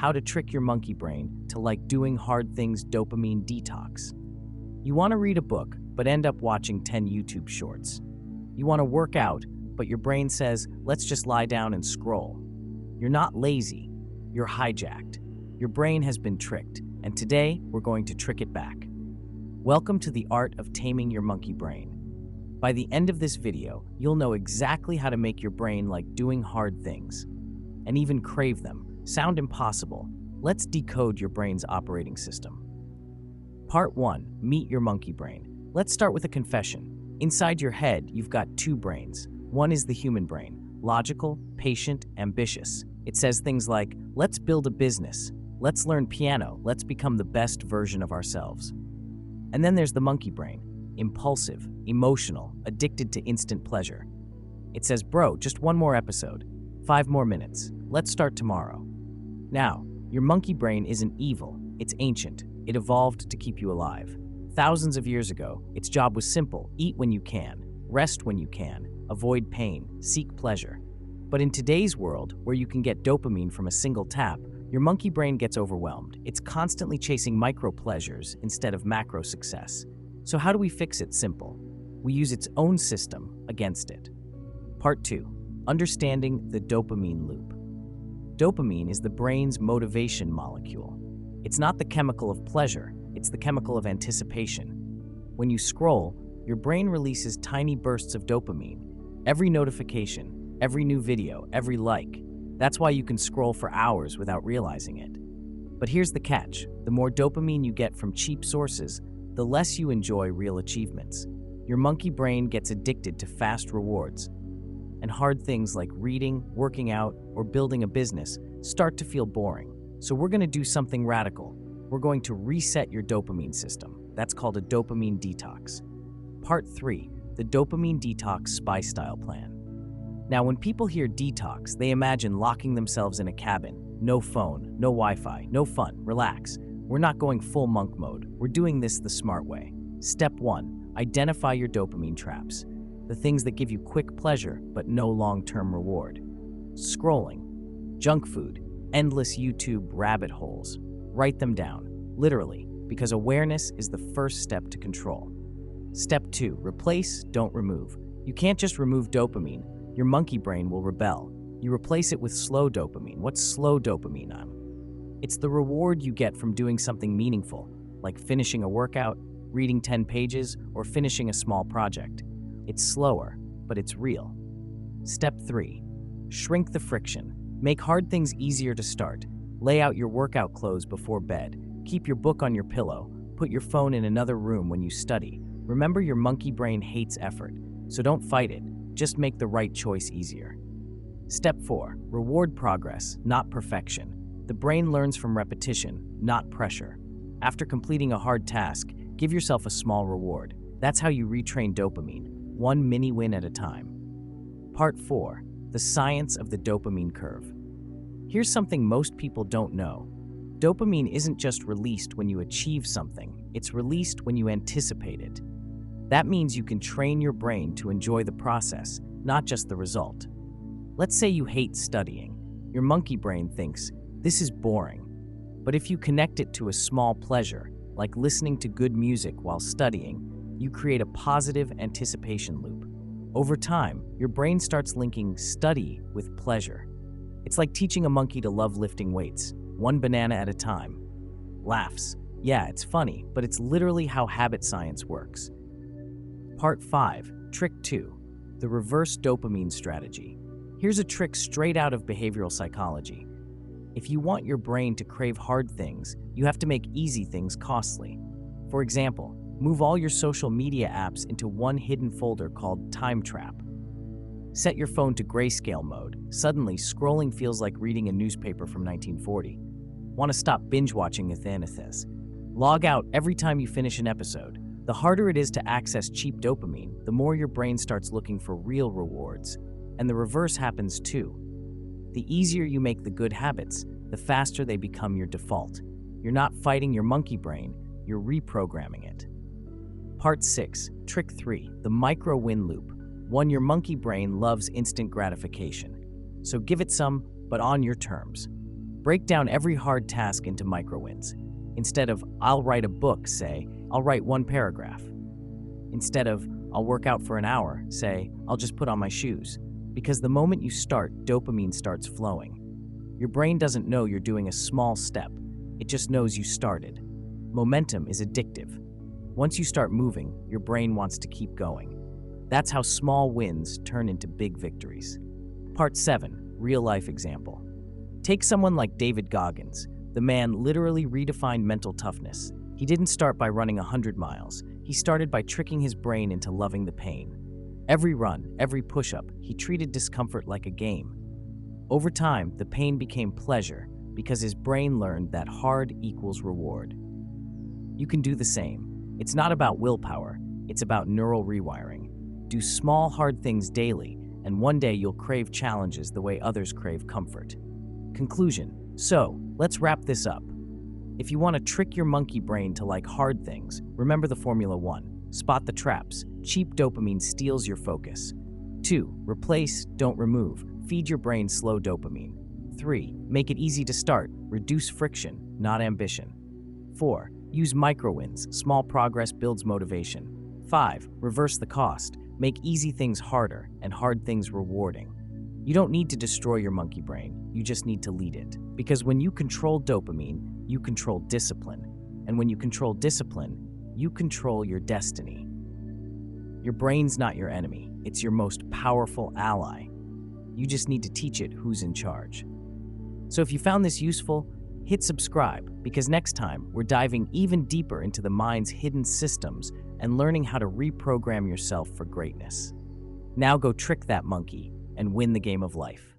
how to trick your monkey brain to like doing hard things. Dopamine detox. You want to read a book, but end up watching 10 YouTube shorts. You want to work out, but your brain says, let's just lie down and scroll. You're not lazy, you're hijacked. Your brain has been tricked, and today we're going to trick it back. Welcome to the art of taming your monkey brain. By the end of this video, you'll know exactly how to make your brain like doing hard things, and even crave them. Sound impossible? Let's decode your brain's operating system. Part 1. Meet your monkey brain. Let's start with a confession. Inside your head, you've got two brains. One is the human brain, logical, patient, ambitious. It says things like, let's build a business, let's learn piano, let's become the best version of ourselves. And then there's the monkey brain, impulsive, emotional, addicted to instant pleasure. It says, bro, just one more episode, 5 more minutes, let's start tomorrow. Now, your monkey brain isn't evil, it's ancient. It evolved to keep you alive. Thousands of years ago, its job was simple: eat when you can, rest when you can, avoid pain, seek pleasure. But in today's world, where you can get dopamine from a single tap, your monkey brain gets overwhelmed. It's constantly chasing micro pleasures instead of macro success. So how do we fix it? Simple. We use its own system against it. Part 2. Understanding the dopamine loop. Dopamine is the brain's motivation molecule. It's not the chemical of pleasure, it's the chemical of anticipation. When you scroll, your brain releases tiny bursts of dopamine. Every notification, every new video, every like. That's why you can scroll for hours without realizing it. But here's the catch. The more dopamine you get from cheap sources, the less you enjoy real achievements. Your monkey brain gets addicted to fast rewards, and hard things like reading, working out, or building a business start to feel boring. So we're going to do something radical. We're going to reset your dopamine system. That's called a dopamine detox. Part 3. The dopamine detox spy style plan. Now, when people hear detox, they imagine locking themselves in a cabin. No phone, no Wi-Fi, no fun, relax. We're not going full monk mode. We're doing this the smart way. Step 1. Identify your dopamine traps. The things that give you quick pleasure, but no long-term reward. Scrolling, junk food, endless YouTube rabbit holes. Write them down, literally, because awareness is the first step to control. Step 2. Replace, don't remove. You can't just remove dopamine. Your monkey brain will rebel. You replace it with slow dopamine. What's slow dopamine? It's the reward you get from doing something meaningful, like finishing a workout, reading 10 pages, or finishing a small project. It's slower, but it's real. Step 3. Shrink the friction. Make hard things easier to start. Lay out your workout clothes before bed. Keep your book on your pillow. Put your phone in another room when you study. Remember, your monkey brain hates effort, so don't fight it. Just make the right choice easier. Step 4. Reward progress, not perfection. The brain learns from repetition, not pressure. After completing a hard task, give yourself a small reward. That's how you retrain dopamine, one mini win at a time. Part 4. The science of the dopamine curve. Here's something most people don't know. Dopamine isn't just released when you achieve something, it's released when you anticipate it. That means you can train your brain to enjoy the process, not just the result. Let's say you hate studying. Your monkey brain thinks, this is boring. But if you connect it to a small pleasure, like listening to good music while studying, you create a positive anticipation loop. Over time, your brain starts linking study with pleasure. It's like teaching a monkey to love lifting weights, one banana at a time. Laughs. Yeah, it's funny, but it's literally how habit science works. Part 5. Trick 2. The reverse dopamine strategy. Here's a trick straight out of behavioral psychology. If you want your brain to crave hard things, you have to make easy things costly. For example, move all your social media apps into one hidden folder called Time Trap. Set your phone to grayscale mode. Suddenly, scrolling feels like reading a newspaper from 1940. Want to stop binge-watching Athanathes? Log out every time you finish an episode. The harder it is to access cheap dopamine, the more your brain starts looking for real rewards. And the reverse happens too. The easier you make the good habits, the faster they become your default. You're not fighting your monkey brain, you're reprogramming it. Part 6. Trick 3. The micro-win loop. 1. Your monkey brain loves instant gratification. So give it some, but on your terms. Break down every hard task into micro wins. Instead of, I'll write a book, say, I'll write one paragraph. Instead of, I'll work out for an hour, say, I'll just put on my shoes. Because the moment you start, dopamine starts flowing. Your brain doesn't know you're doing a small step. It just knows you started. Momentum is addictive. Once you start moving, your brain wants to keep going. That's how small wins turn into big victories. Part 7, real-life example. Take someone like David Goggins. The man literally redefined mental toughness. He didn't start by running 100 miles. He started by tricking his brain into loving the pain. Every run, every push-up, he treated discomfort like a game. Over time, the pain became pleasure because his brain learned that hard equals reward. You can do the same. It's not about willpower, it's about neural rewiring. Do small, hard things daily, and one day you'll crave challenges the way others crave comfort. Conclusion. So, let's wrap this up. If you want to trick your monkey brain to like hard things, remember the Formula 1. Spot the traps. Cheap dopamine steals your focus. 2. Replace, don't remove. Feed your brain slow dopamine. 3. Make it easy to start. Reduce friction, not ambition. 4. Use micro-wins. Small progress builds motivation. 5. Reverse the cost. Make easy things harder and hard things rewarding. You don't need to destroy your monkey brain. You just need to lead it. Because when you control dopamine, you control discipline. And when you control discipline, you control your destiny. Your brain's not your enemy. It's your most powerful ally. You just need to teach it who's in charge. So if you found this useful, hit subscribe, because next time we're diving even deeper into the mind's hidden systems and learning how to reprogram yourself for greatness. Now go trick that monkey and win the game of life.